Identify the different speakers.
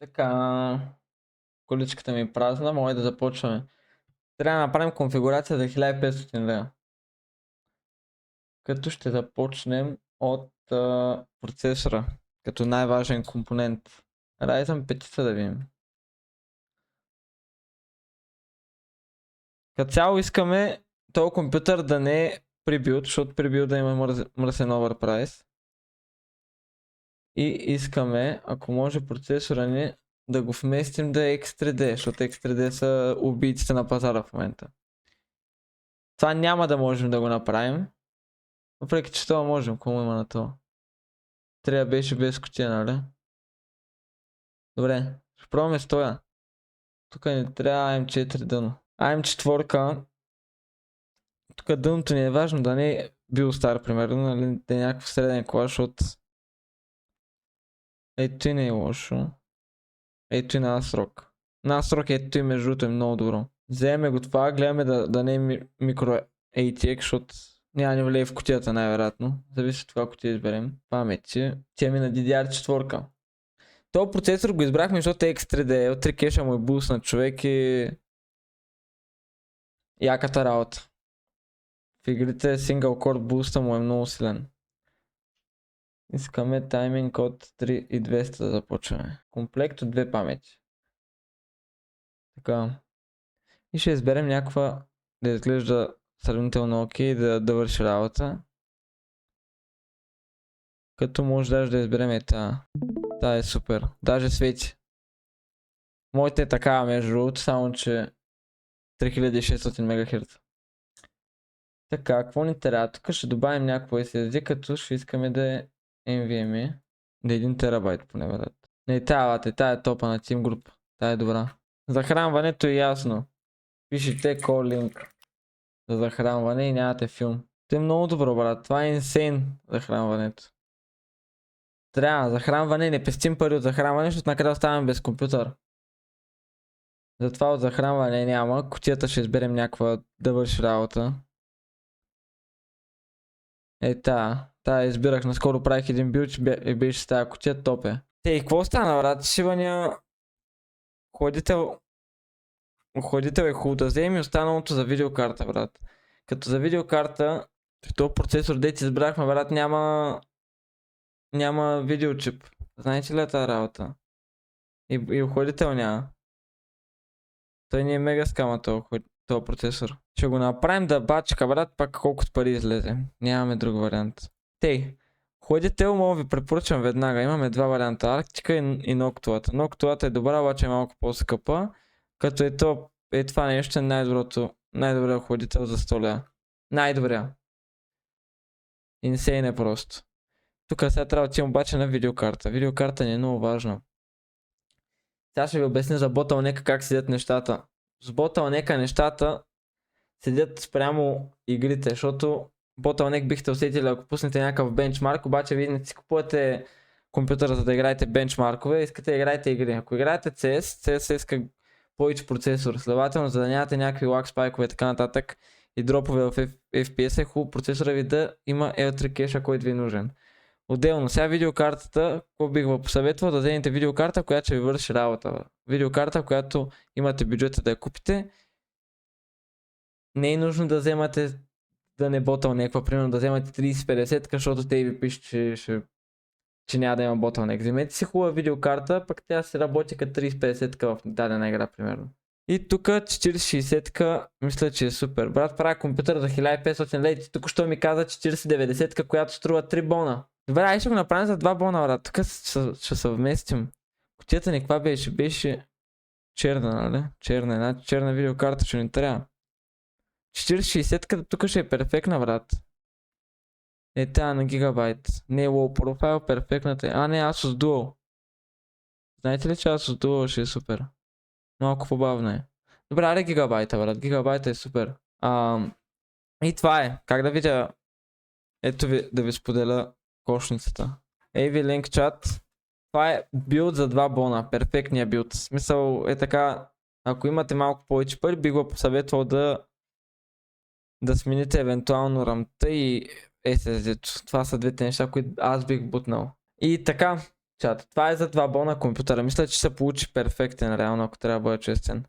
Speaker 1: Така, количката ми е празна, може да започваме. Трябва да направим конфигурация за 1500 лева. Като ще започнем от процесора, като най-важен компонент. Ryzen 5 да видим. Като цяло искаме този компютър да не е прибилд, защото прибилда има мръсен overprice. И искаме, ако може процесора ни, да го вместим да е X3D, защото X3D са убийците на пазара в момента. Това няма да можем да го направим. Въпреки че това можем, какво има на това? Трябва беше без кутия, нали? Добре, ще пробваме с това. Тук ни трябва AM4 дъно. AM4, тук дъното ни е важно да не е бил стар, примерно, нали? Да е някакъв среден клас, защото ето и не е лошо. Ето и на Асрок. На Асрок ето и между другото е много добро. Вземем го това, гледаме да не е микро ATX, защото няма ни влее в кутията най-вероятно. Зависи от това кутия изберем. Памети. Тя ми на DDR4. Този процесор го избрахме, защото е X3D. От 3 кеша му е буст на човек и яката работа. В игрите Single Core буста му е много силен. Искаме тайминг от 3200 да започваме. Комплект от 2 памети. Така. И ще изберем някаква да изглежда сравнително окей, да върши работа. Като може даже да изберем и тази. Та е супер. Даже свети. Моята е такава между другото, само че 3600 МГц. Така, какво ни трябва? Тук ще добавим някакво SSD, като ще искаме да е NVMe. Да е 1 терабайт поне бъдат. Не, тая е топа на Team Group. Тая е добра. Захранването е ясно. Пишете call link за захранване и нямате филм. Това е много добро, брат. Това е инсейн захранването. Трябва захранване, не пестим пари от захранване, защото накрая оставаме без компютър. Затова от захранване няма. Кутията ще изберем някаква да върши работа. Тая избирах, наскоро правих един билд и беше с тая кутия, топ е. Те, какво стана, брат? Шивания охладител е хубаво да вземем и останалото за видеокарта, брат. Като за видеокарта, този процесор, дете избрахме, брат, няма видеочип. Знаете ли тази работа? И охладител няма. Той ни е мега скама този процесор. Ще го направим да бачка, брат, пак колкото пари излезе. Нямаме друг вариант. Тей, охладител мога ви препоръчам веднага. Имаме два варианта. Арктика и Noctua. Noctua е добра, обаче е малко по-скъпа. Като това нещо е най-добрият охладител за 100 лева. Най-добрия. Инсейн е просто. Тук сега трябва да отивам обаче на видеокарта. Видеокарта ни е много важна. Сега ще ви обясня за Bottleneck как седят нещата. С Bottleneck нещата седят спрямо игрите, защото Bottleneck бихте усетили, ако пуснете някакъв бенчмарк, обаче вие не си купувате компютъра за да играете бенчмаркове, искате да играете игри. Ако играете CS иска повече процесор, следователно за да нямате някакви лаг спайкове и така нататък и дропове в FPS е хубаво процесора ви да има L3 кеша, който ви е нужен. Отделно, сега видеокартата, какво бих ви посъветвал, да вземете видеокарта, която ще ви върши работа. Видеокарта, която имате бюджета да я купите. Не е нужно да вземате да не Bottleneck, примерно да вземате 3050, защото те ви пишат, че няма да има Bottleneck. Вземете си хубава видеокарта, пък тя се работи като 3050 в дадена игра, примерно. И тук 4060 мисля, че е супер. Брат, правя компютър за 1500 лети. Тук що ми каза 4090, която струва 3 бона. Добре, ай ще го направим за 2 бона, брат. Тук ще съвместим. Кутията ни каква беше? Беше черна, нали? Черна видеокарта ще ни трябва. 4060 тук ще е перфектна, брат. Е тя на гигабайт. Не е low profile, перфектната е. А не, Asus Dual. Знаете ли, че Asus Dual ще е супер? Малко по-бавна е. Добре, аре гигабайта, брат. Гигабайта е супер. И това е. Как да видя? Ето ви да ви споделя кошницата. Ей ви линк чат. Това е билд за 2 бона. Перфектният билд. Смисъл е така. Ако имате малко повече пари, би го посъветвал да смените евентуално рамта и SSD-то. Това са двете неща, които аз бих бутнал. И така, Чат. Това е за 2 бона компютъра. Мисля, че се получи перфектен, реално, ако трябва да бъда честен.